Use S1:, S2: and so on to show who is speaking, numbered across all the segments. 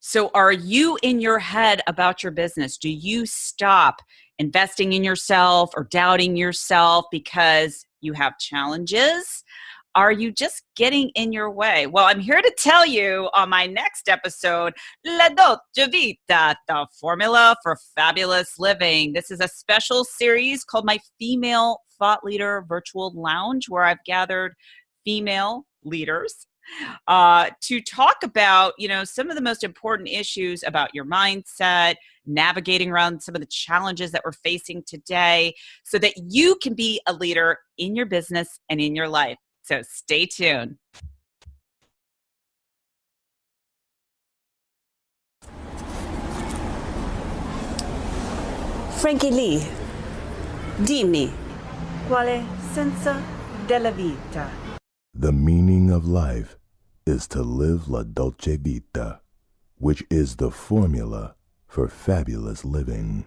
S1: So are you in your head about your business? Do you stop investing in yourself or doubting yourself because you have challenges? Are you just getting in your way? Well, I'm here to tell you on my next episode, La Dolce Vita, the formula for fabulous living. This is a special series called my Female Thought Leader Virtual Lounge, where I've gathered female leaders to talk about, some of the most important issues about your mindset, navigating around some of the challenges that we're facing today so that you can be a leader in your business and in your life. So stay tuned.
S2: Frankie Lee, dimmi, quale senso della vita?
S3: The meaning of life is to live la dolce vita, which is the formula for fabulous living.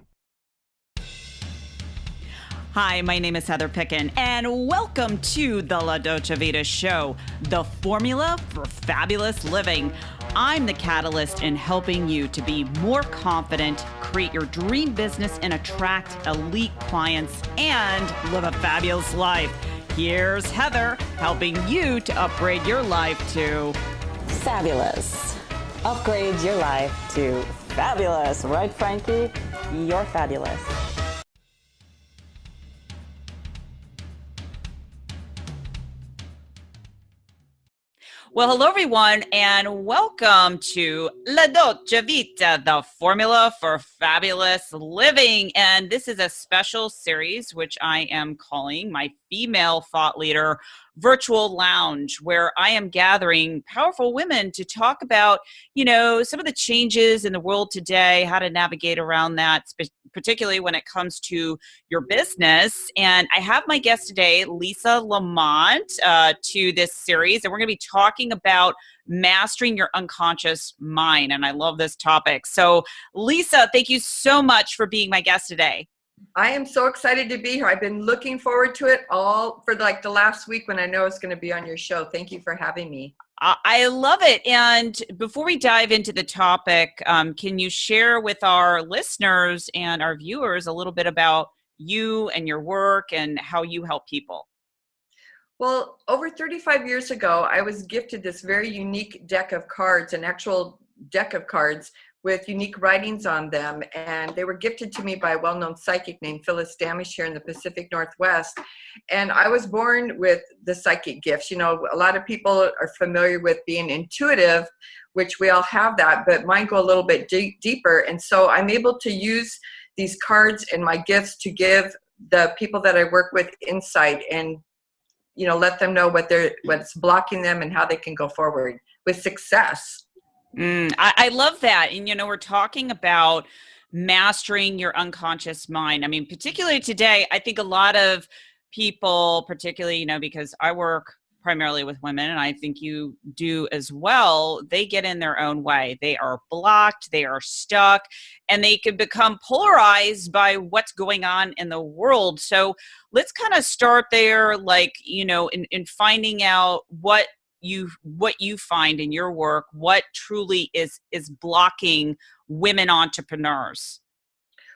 S1: Hi, my name is Heather Picken, and welcome to the La Dolce Vita Show, the formula for fabulous living. I'm the catalyst in helping you to be more confident, create your dream business, and attract elite clients and live a fabulous life. Here's Heather helping you to upgrade your life to
S2: Fabulous. Upgrade your life to fabulous. Right, Frankie? You're fabulous.
S1: Well, hello, everyone, and welcome to La Dolce Vita, the formula for fabulous living. And this is a special series, which I am calling my Female Thought Leader Virtual Lounge, where I am gathering powerful women to talk about, some of the changes in the world today, how to navigate around that, particularly when it comes to your business. And I have my guest today, Lisa Lamont, to this series, and we're going to be talking about mastering your unconscious mind. And I love this topic. So, Lisa, thank you so much for being my guest today.
S4: I am so excited to be here. I've been looking forward to it all for the last week when I know it's going to be on your show. Thank you for having me.
S1: I love it. And before we dive into the topic, can you share with our listeners and our viewers a little bit about you and your work and how you help people?
S4: Well, over 35 years ago, I was gifted this very unique deck of cards, an actual deck of cards with unique writings on them. And they were gifted to me by a well-known psychic named Phyllis Damish here in the Pacific Northwest. And I was born with the psychic gifts. A lot of people are familiar with being intuitive, which we all have that, but mine go a little bit deeper. And so I'm able to use these cards and my gifts to give the people that I work with insight and, let them know what's blocking them and how they can go forward with success.
S1: I love that. And, we're talking about mastering your unconscious mind. I mean, particularly today, I think a lot of people, particularly, because I work primarily with women, and I think you do as well, they get in their own way. They are blocked, they are stuck, and they can become polarized by what's going on in the world. So let's kind of start there, in finding out what you find in your work, what truly is blocking women entrepreneurs.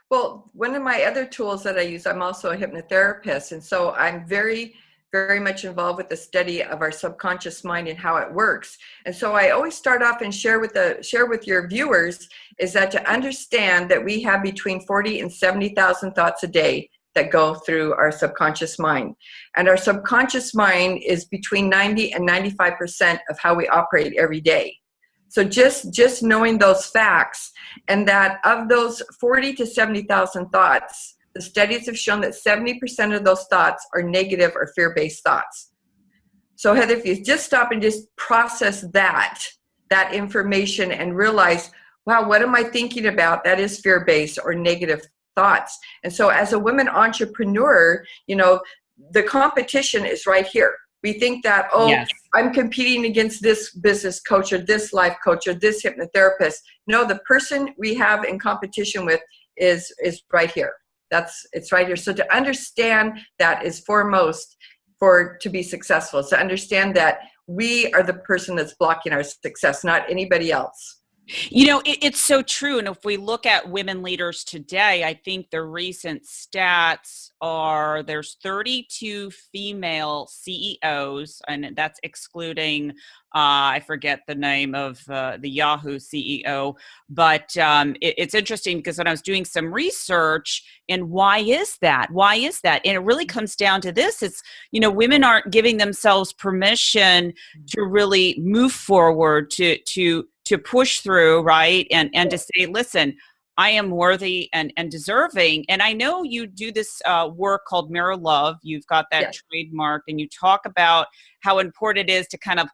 S4: Well, one of my other tools that I use, I'm also a hypnotherapist. And so I'm very, very much involved with the study of our subconscious mind and how it works. And so I always start off and share with your viewers is that to understand that we have between 40 and 70,000 thoughts a day that go through our subconscious mind. And our subconscious mind is between 90 and 95% of how we operate every day. So just knowing those facts, and that of those 40 to 70,000 thoughts, the studies have shown that 70% of those thoughts are negative or fear-based thoughts. So Heather, if you just stop and just process that information and realize, wow, what am I thinking about? That is fear-based or negative thoughts. And so as a women entrepreneur, the competition is right here. We think that, yes, I'm competing against this business coach or this life coach or this hypnotherapist. No, the person we have in competition with is right here. It's right here. So to understand that is foremost to be successful. So understand that we are the person that's blocking our success, not anybody else.
S1: It's so true. And if we look at women leaders today, I think the recent stats are there's 32 female CEOs, and that's excluding, I forget the name of the Yahoo CEO. But it's interesting because when I was doing some research, and why is that? Why is that? And it really comes down to this. It's, women aren't giving themselves permission to really move forward, to push through, right? And to say, listen, I am worthy and deserving. And I know you do this work called Mirror Love. You've got that
S4: Yes.
S1: trademark, and you talk about how important it is to kind of,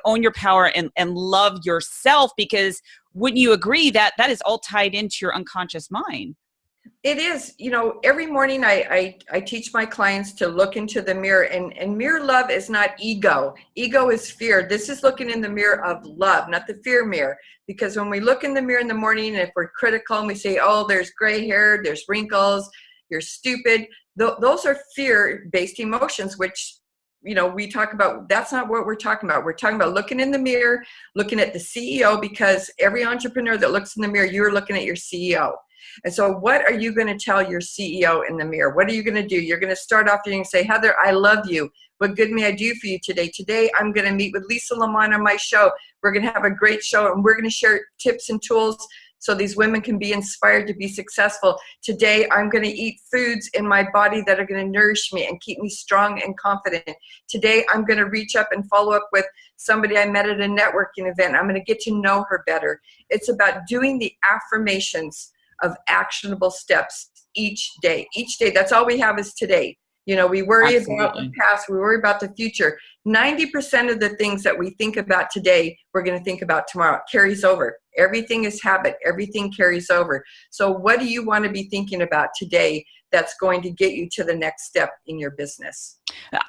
S1: own your power and love yourself, because wouldn't you agree that that is all tied into your unconscious mind?
S4: It is, every morning I teach my clients to look into the mirror, and mirror love is not ego. Ego is fear. This is looking in the mirror of love, not the fear mirror. Because when we look in the mirror in the morning, if we're critical and we say, oh, there's gray hair, there's wrinkles, you're stupid, those are fear-based emotions, which, we talk about. That's not what we're talking about. We're talking about looking in the mirror, looking at the CEO, because every entrepreneur that looks in the mirror, you're looking at your CEO. And so what are you going to tell your CEO in the mirror? What are you going to do? You're going to start off, you're going to say, Heather, I love you. What good may I do for you today? Today, I'm going to meet with Lisa Lamont on my show. We're going to have a great show, and we're going to share tips and tools so these women can be inspired to be successful. Today, I'm going to eat foods in my body that are going to nourish me and keep me strong and confident. Today, I'm going to reach up and follow up with somebody I met at a networking event. I'm going to get to know her better. It's about doing the affirmations of actionable steps each day. Each day, that's all we have is today. We worry about the past, we worry about the future. 90% of the things that we think about today, we're going to think about tomorrow. It carries over. Everything is habit. Everything carries over. So what do you want to be thinking about today that's going to get you to the next step in your business?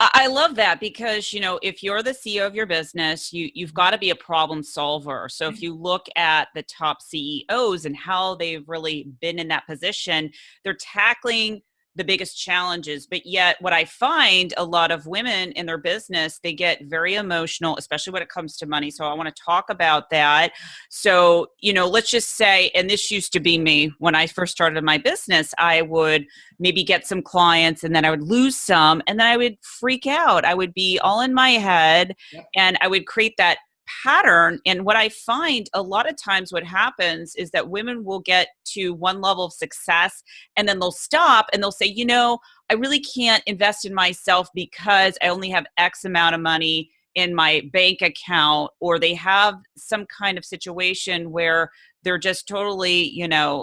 S1: I love that, because, if you're the CEO of your business, you've got to be a problem solver. So if you look at the top CEOs and how they've really been in that position, they're tackling the biggest challenges. But yet what I find, a lot of women in their business, they get very emotional, especially when it comes to money. So I want to talk about that. So, let's just say, and this used to be me when I first started my business, I would maybe get some clients and then I would lose some, and then I would freak out. I would be all in my head. Yep. And I would create that pattern. And what I find a lot of times what happens is that women will get to one level of success, and then they'll stop and they'll say, I really can't invest in myself because I only have X amount of money in my bank account, or they have some kind of situation where they're just totally,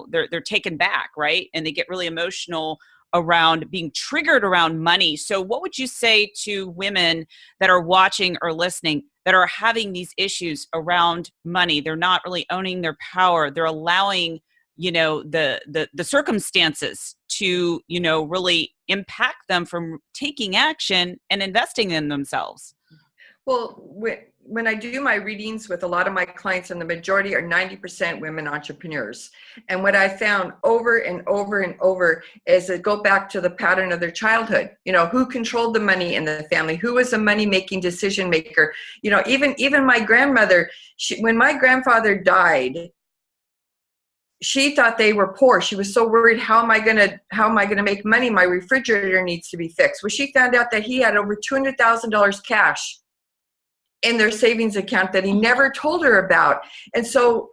S1: they're taken back, right? And they get really emotional around being triggered around money. So what would you say to women that are watching or listening that are having these issues around money? They're not really owning their power. They're allowing, the circumstances to, really impact them from taking action and investing in themselves.
S4: Well, when I do my readings with a lot of my clients, and the majority are 90% women entrepreneurs. And what I found over and over and over is to go back to the pattern of their childhood. Who controlled the money in the family? Who was a money-making decision maker? Even my grandmother, when my grandfather died, she thought they were poor. She was so worried, how am I gonna make money? My refrigerator needs to be fixed. Well, she found out that he had over $200,000 cash in their savings account that he never told her about. And so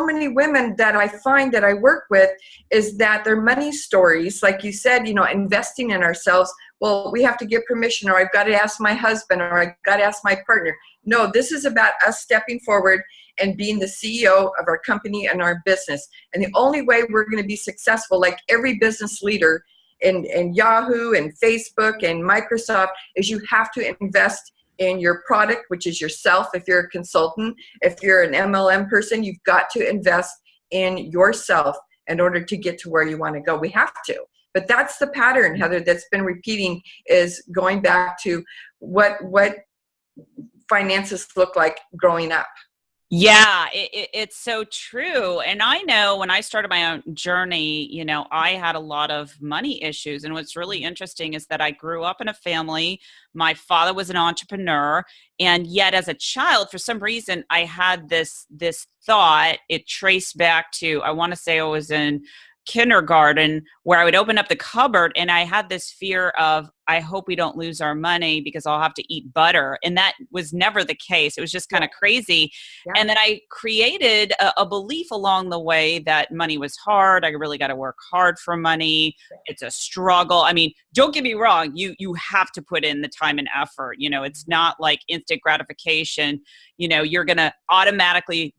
S4: many women that I find that I work with is that their money stories, like you said, investing in ourselves, well, we have to get permission, or I've got to ask my husband, or I've got to ask my partner. No, this is about us stepping forward and being the CEO of our company and our business. And the only way we're going to be successful, like every business leader in Yahoo and Facebook and Microsoft, is you have to invest in your product, which is yourself. If you're a consultant, if you're an MLM person, you've got to invest in yourself in order to get to where you want to go. We have to. But that's the pattern, Heather, that's been repeating, is going back to what finances look like growing up.
S1: Yeah, it's so true. And I know when I started my own journey, I had a lot of money issues. And what's really interesting is that I grew up in a family. My father was an entrepreneur. And yet as a child, for some reason, I had this thought. It traced back to, I want to say I was in kindergarten, where I would open up the cupboard and I had this fear of, I hope we don't lose our money because I'll have to eat butter. And that was never the case. It was just kind of crazy.
S4: Yeah.
S1: And then I created a belief along the way that money was hard. I really got to work hard for money. It's a struggle. I mean, don't get me wrong. You have to put in the time and effort. It's not like instant gratification. You're going to automatically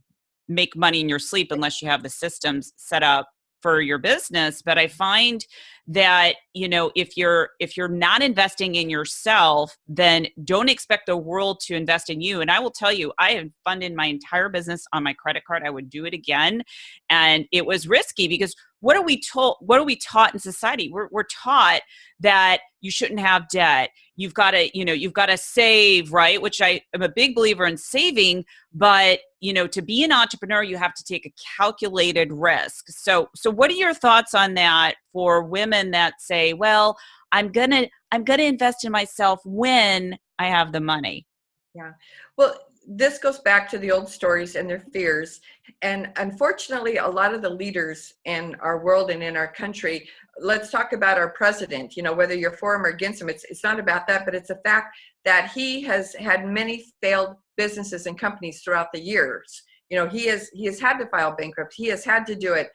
S1: make money in your sleep unless you have the systems set up for your business. But I find that, if you're not investing in yourself, then don't expect the world to invest in you. And I will tell you, I have funded my entire business on my credit card. I would do it again. And it was risky because what are we taught in society? We're taught that you shouldn't have debt. You've got to save, right? Which I am a big believer in saving, but to be an entrepreneur, you have to take a calculated risk. So what are your thoughts on that for women that say, well, I'm going to invest in myself when I have the money?
S4: Yeah. Well, this goes back to the old stories and their fears. And unfortunately, a lot of the leaders in our world and in our country, let's talk about our president, whether you're for him or against him, it's not about that, but it's a fact that he has had many failed businesses and companies throughout the years. He has had to file bankruptcy. He has had to do it.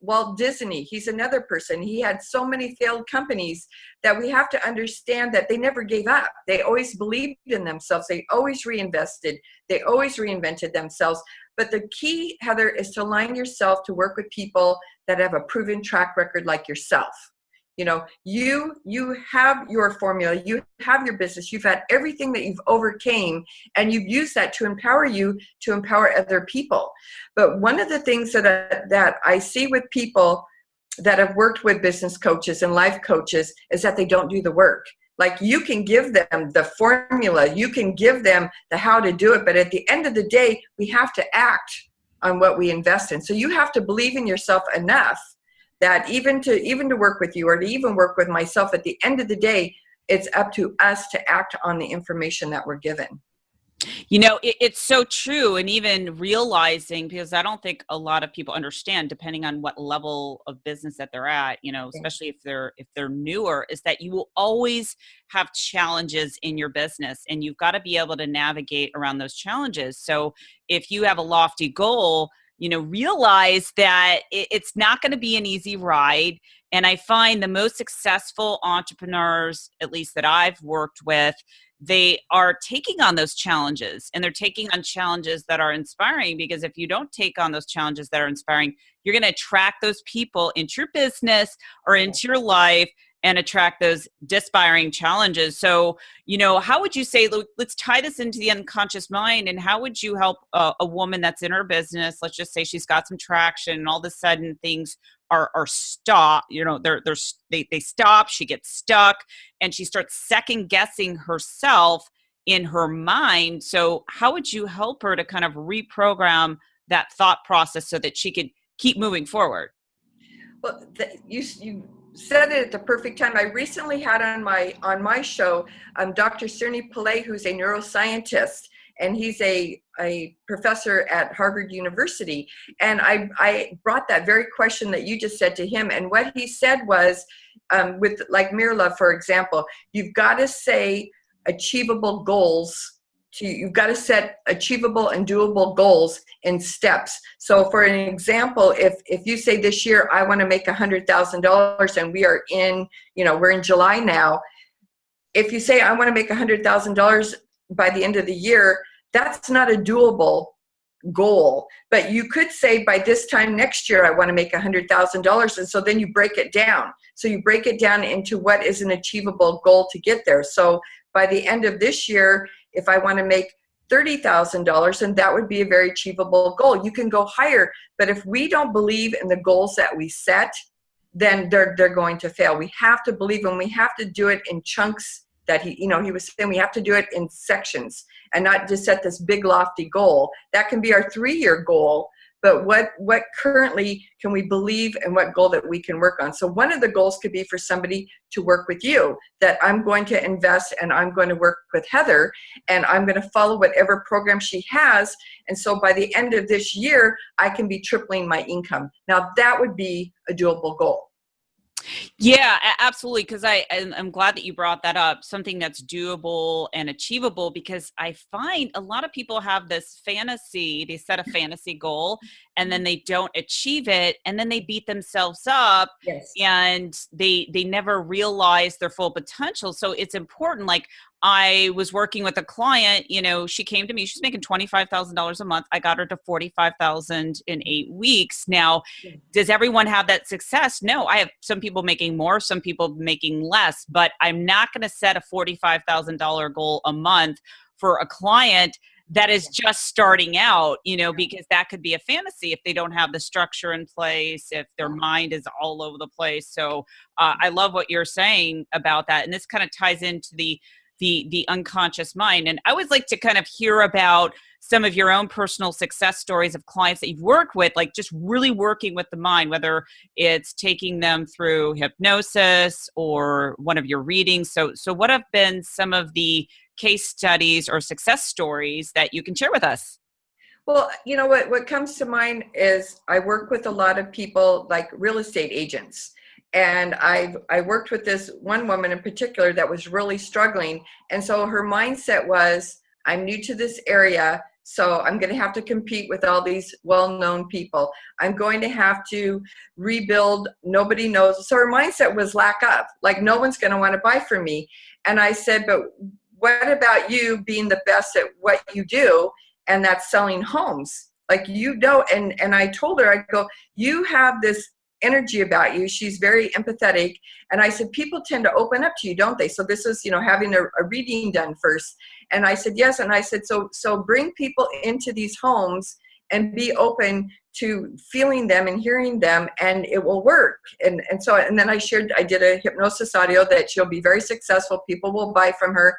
S4: Walt Disney, he's another person. He had so many failed companies that we have to understand that they never gave up. They always believed in themselves. They always reinvested. They always reinvented themselves. But the key, Heather, is to align yourself to work with people that have a proven track record like yourself. You have your formula, you have your business, you've had everything that you've overcame, and you've used that to empower you to empower other people. But one of the things that I see with people that have worked with business coaches and life coaches is that they don't do the work. Like, you can give them the formula, you can give them the how to do it, but at the end of the day, we have to act on what we invest in. So you have to believe in yourself enough that even to work with you or to even work with myself, at the end of the day, it's up to us to act on the information that we're given.
S1: It's so true. And even realizing, because I don't think a lot of people understand, depending on what level of business that they're at, especially if they're newer, is that you will always have challenges in your business and you've got to be able to navigate around those challenges. So if you have a lofty goal, realize that it's not going to be an easy ride. And I find the most successful entrepreneurs, at least that I've worked with, they are taking on those challenges, and they're taking on challenges that are inspiring, because if you don't take on those challenges that are inspiring, you're going to attract those people into your business or into your life and attract those inspiring challenges. So, how would you say, let's tie this into the unconscious mind, and how would you help a woman that's in her business? Let's just say she's got some traction and all of a sudden things are stopped, they stop, she gets stuck, and she starts second guessing herself in her mind. So how would you help her to kind of reprogram that thought process so that she could keep moving forward?
S4: Well, you said it at the perfect time. I recently had on my show Dr. Cerny Pillay, who's a neuroscientist, and he's a professor at Harvard University. And I brought that very question that you just said to him. And what he said was, with like Mirror Love, for example, you've got to say achievable goals. You've got to set achievable and doable goals in steps. So for an example, if you say this year, I want to make $100,000, and we are we're in July now. If you say, I want to make $100,000 by the end of the year, that's not a doable goal. But you could say, by this time next year, I want to make $100,000. And so then you break it down. So you break it down into what is an achievable goal to get there. So by the end of this year, if I want to make $30,000, then that would be a very achievable goal. You can go higher, but if we don't believe in the goals that we set, then they're going to fail. We have to believe, and we have to do it in chunks that he was saying we have to do it in sections and not just set this big lofty goal. That can be our 3-year goal, but what currently can we believe and what goal that we can work on? So one of the goals could be for somebody to work with you, that I'm going to invest and I'm going to work with Heather and I'm going to follow whatever program she has. And so by the end of this year, I can be tripling my income. Now that would be a doable goal.
S1: Yeah, absolutely. Because I'm glad that you brought that up, something that's doable and achievable, because I find a lot of people have this fantasy, they set a fantasy goal and then they don't achieve it and then they beat themselves up.
S4: Yes.
S1: And they never realize their full potential. So it's important. Like, I was working with a client, she came to me, she's making $25,000 a month. I got her to $45,000 in 8 weeks. Now, does everyone have that success? No, I have some people making more, some people making less, but I'm not going to set a $45,000 goal a month for a client that is just starting out, because that could be a fantasy if they don't have the structure in place, if their mind is all over the place. So I love what you're saying about that. And this kind of ties into the unconscious mind. And I always like to kind of hear about some of your own personal success stories of clients that you've worked with, like just really working with the mind, whether it's taking them through hypnosis or one of your readings. So what have been some of the case studies or success stories that you can share with us?
S4: Well, what comes to mind is I work with a lot of people like real estate agents. And I worked with this one woman in particular that was really struggling. And so her mindset was, I'm new to this area, so I'm going to have to compete with all these well-known people. I'm going to have to rebuild. Nobody knows. So her mindset was lack of, like, no one's going to want to buy from me. And I said, but what about you being the best at what you do? And that's selling homes. Like, and I told her, I go, you have this energy about you. She's very empathetic. And I said, people tend to open up to you, don't they? So this is, having a reading done first. And I said, yes. And I said, so bring people into these homes and be open to feeling them and hearing them, and it will work. And then I did a hypnosis audio that she'll be very successful. People will buy from her.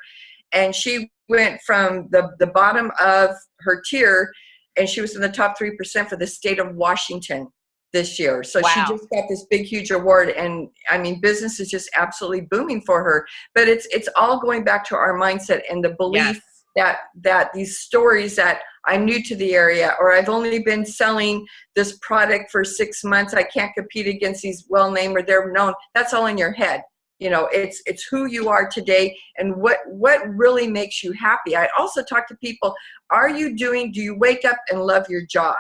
S4: And she went from the bottom of her tier, and she was in the top 3% for the state of Washington this year. So wow. She just got this big, huge award. And I mean, business is just absolutely booming for her. But it's all going back to our mindset and the belief that these stories that I'm new to the area, or I've only been selling this product for 6 months, I can't compete against these well-named or they're known. That's all in your head. It's who you are today and what really makes you happy. I also talk to people, do you wake up and love your job?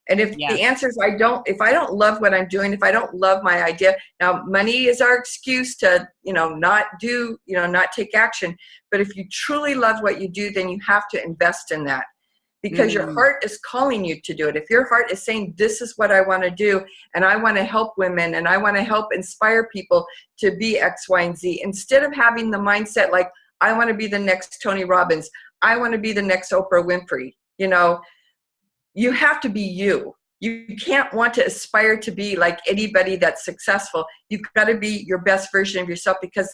S4: And if the answer is if I don't love what I'm doing, if I don't love my idea, now money is our excuse to, not take action. But if you truly love what you do, then you have to invest in that because your heart is calling you to do it. If your heart is saying, this is what I want to do, and I want to help women and I want to help inspire people to be X, Y, and Z, instead of having the mindset like, I want to be the next Tony Robbins, I want to be the next Oprah Winfrey, you have to be you. You can't want to aspire to be like anybody that's successful. You've got to be your best version of yourself because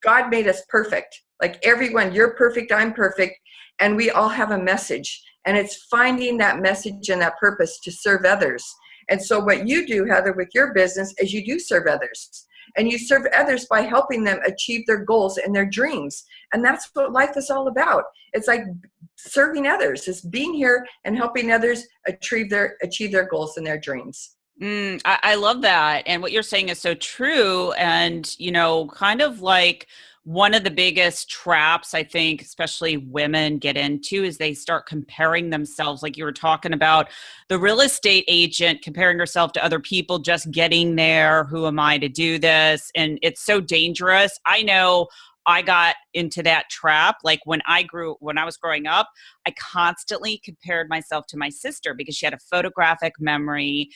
S4: God made us perfect. Like everyone, you're perfect, I'm perfect, and we all have a message. And it's finding that message and that purpose to serve others. And so what you do, Heather, with your business is you do serve others. And you serve others by helping them achieve their goals and their dreams. And that's what life is all about. It's like serving others, is being here and helping others achieve their goals and their dreams.
S1: I love that. And what you're saying is so true. And, kind of like one of the biggest traps, I think, especially women get into is they start comparing themselves. Like you were talking about the real estate agent comparing herself to other people, just getting there. Who am I to do this? And it's so dangerous. I know I got into that trap. Like when I was growing up, I constantly compared myself to my sister because she had a photographic memory.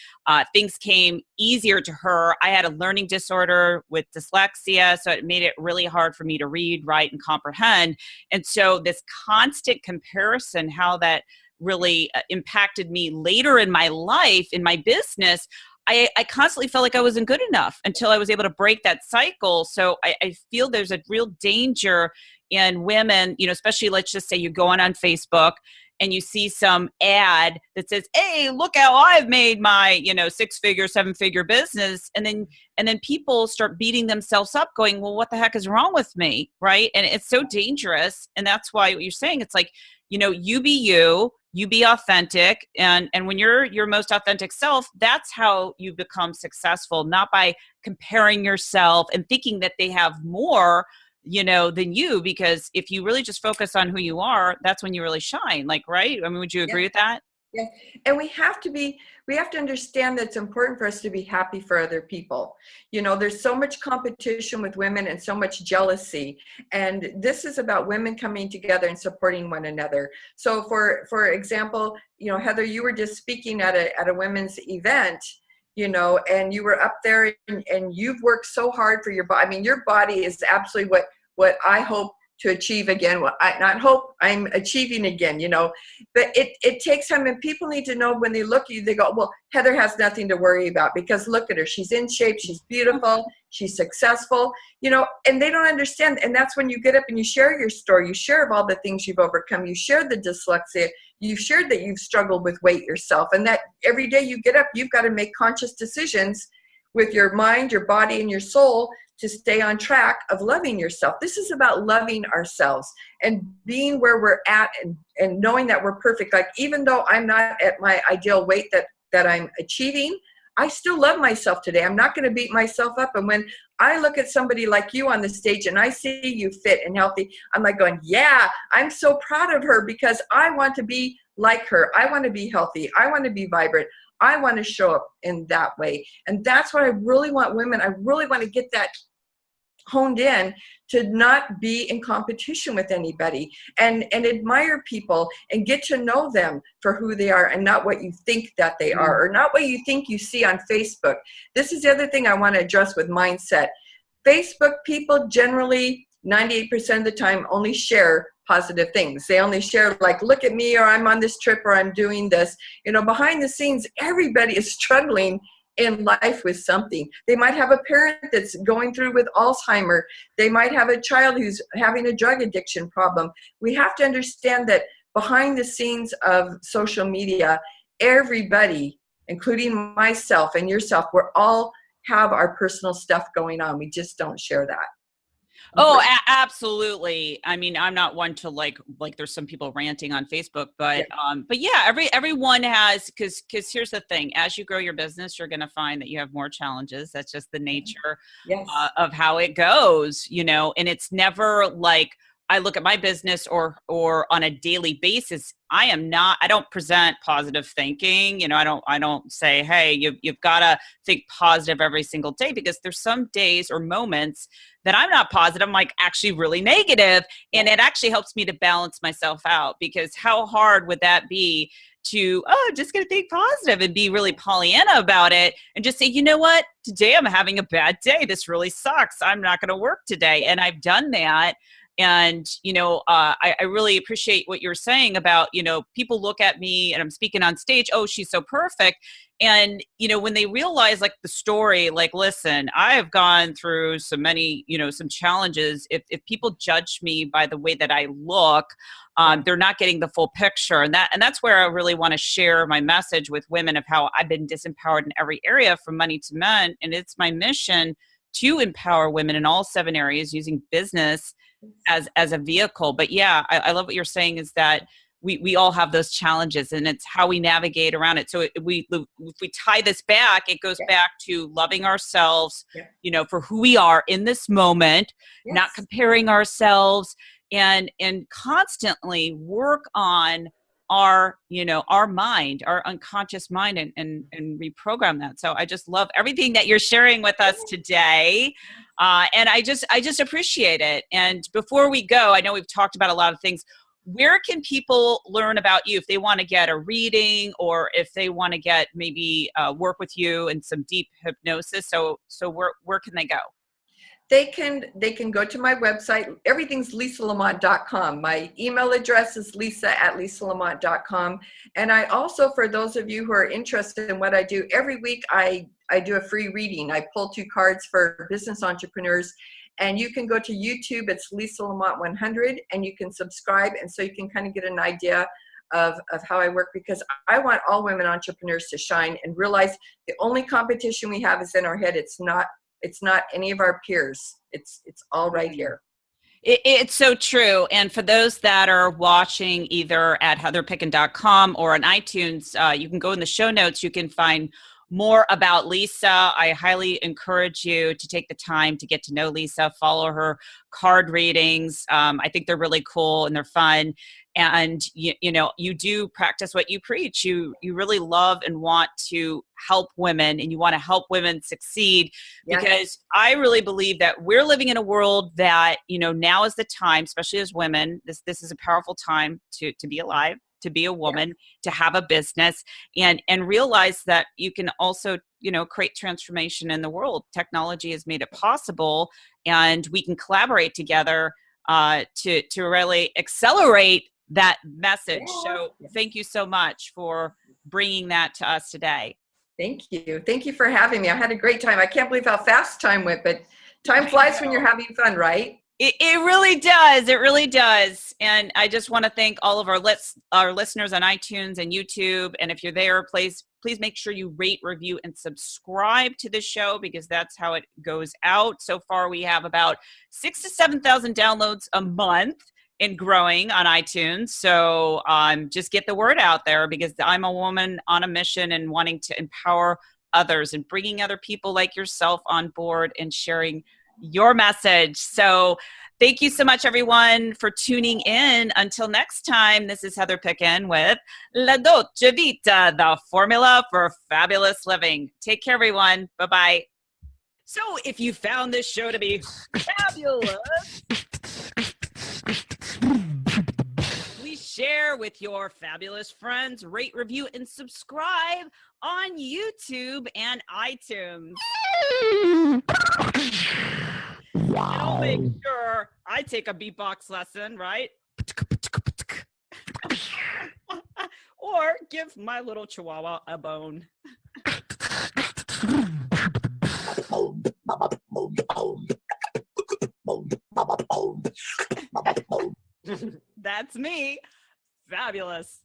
S1: Things came easier to her. I had a learning disorder with dyslexia, so it made it really hard for me to read, write, and comprehend. And so this constant comparison, how that really impacted me later in my life, in my business, I constantly felt like I wasn't good enough until I was able to break that cycle. So I feel there's a real danger in women, especially let's just say you go on Facebook and you see some ad that says, hey, look how I've made my, 6-figure, 7-figure business. And then people start beating themselves up going, well, what the heck is wrong with me? Right. And it's so dangerous. And that's why what you're saying, it's like, you be you be authentic. And when you're your most authentic self, that's how you become successful, not by comparing yourself and thinking that they have more, than you, because if you really just focus on who you are, that's when you really shine. Like, right? I mean, would you agree with that?
S4: Yeah. And we have to understand that it's important for us to be happy for other people. There's so much competition with women and so much jealousy. And this is about women coming together and supporting one another. So for example, Heather, you were just speaking at a women's event, and you were up there and you've worked so hard for your body. I mean, your body is absolutely what I hope to achieve again. Well, I not hope, I'm achieving again, but it takes time, and people need to know when they look at you, they go, well, Heather has nothing to worry about because look at her. She's in shape. She's beautiful. She's successful, and they don't understand. And that's when you get up and you share your story. You share of all the things you've overcome. You share the dyslexia. You've shared that you've struggled with weight yourself, and that every day you get up, you've got to make conscious decisions with your mind, your body, and your soul to stay on track of loving yourself. This is about loving ourselves and being where we're at and knowing that we're perfect. Like, even though I'm not at my ideal weight that I'm achieving, I still love myself today. I'm not going to beat myself up. And when I look at somebody like you on the stage and I see you fit and healthy, I'm like going, yeah, I'm so proud of her because I want to be like her. I want to be healthy. I want to be vibrant. I want to show up in that way. And that's what I really want women. I really want to get that honed in, to not be in competition with anybody and admire people and get to know them for who they are and not what you think that they are or not what you think you see on Facebook. This is the other thing I want to address with mindset. Facebook people generally 98% of the time only share positive things. They only share like, look at me, or I'm on this trip, or I'm doing this. Behind the scenes, everybody is struggling in life with something. They might have a parent that's going through with Alzheimer. They might have a child who's having a drug addiction problem. We have to understand that behind the scenes of social media, everybody, including myself and yourself, we're all have our personal stuff going on. We just don't share that.
S1: Oh, absolutely. I mean, I'm not one to like there's some people ranting on Facebook, but yeah, everyone has, because here's the thing, as you grow your business, you're going to find that you have more challenges. That's just the nature of how it goes, and it's never like, I look at my business or on a daily basis, I don't present positive thinking. I don't say, hey, you've got to think positive every single day, because there's some days or moments that I'm not positive. I'm like actually really negative, and it actually helps me to balance myself out, because how hard would that be to, just gonna think positive and be really Pollyanna about it and just say, you know what, today I'm having a bad day. This really sucks. I'm not going to work today. And I've done that. And, I really appreciate what you're saying about, people look at me and I'm speaking on stage, oh, she's so perfect. And, when they realize like the story, like, listen, I have gone through so many, some challenges. If people judge me by the way that I look, they're not getting the full picture. And that's where I really want to share my message with women of how I've been disempowered in every area, from money to men. And it's my mission to empower women in all 7 areas using business as a vehicle. But yeah, I love what you're saying, is that we all have those challenges, and it's how we navigate around it. So if we tie this back, it goes back to loving ourselves, for who we are in this moment, not comparing ourselves, and constantly work on our mind, our unconscious mind, and reprogram that. So I just love everything that you're sharing with us today. And I just appreciate it. And before we go, I know we've talked about a lot of things. Where can people learn about you if they want to get a reading, or if they want to get maybe work with you in some deep hypnosis? So where can they go?
S4: They can go to my website. Everything's lisalamont.com. My email address is lisa@lisalamont.com. And I also, for those of you who are interested in what I do, every week I do a free reading. I pull 2 cards for business entrepreneurs. And you can go to YouTube, it's Lisa Lamont 100, and you can subscribe. And so you can kind of get an idea of how I work, because I want all women entrepreneurs to shine and realize the only competition we have is in our head. It's not any of our peers. It's all right here.
S1: It's so true. And for those that are watching either at heatherpicken.com or on iTunes, you can go in the show notes. You can find more about Lisa. I highly encourage you to take the time to get to know Lisa, follow her card readings. I think they're really cool and they're fun. And you do practice what you preach. You really love and want to help women, and you want to help women succeed. Yes. Because I really believe that we're living in a world that, now is the time, especially as women, this is a powerful time to be alive, to be a woman, to have a business, and realize that you can also, create transformation in the world. Technology has made it possible, and we can collaborate together to really accelerate that message. So thank you so much for bringing that to us today.
S4: Thank you. Thank you for having me. I had a great time. I can't believe how fast time went, but time flies when you're having fun, right?
S1: It really does. It really does. And I just want to thank all of our listeners on iTunes and YouTube. And if you're there, please make sure you rate, review, and subscribe to the show, because that's how it goes out. So far, we have about 6,000 to 7,000 downloads a month and growing on iTunes. So just get the word out there, because I'm a woman on a mission and wanting to empower others and bringing other people like yourself on board and sharing your message. So thank you so much, everyone, for tuning in. Until next time, this is Heather Picken with La Dolce Vita, the formula for fabulous living. Take care, everyone. Bye-bye. So if you found this show to be fabulous, please share with your fabulous friends, rate, review, and subscribe on YouTube and iTunes. And I'll make sure I take a beatbox lesson, right? Or give my little chihuahua a bone. That's me. Fabulous.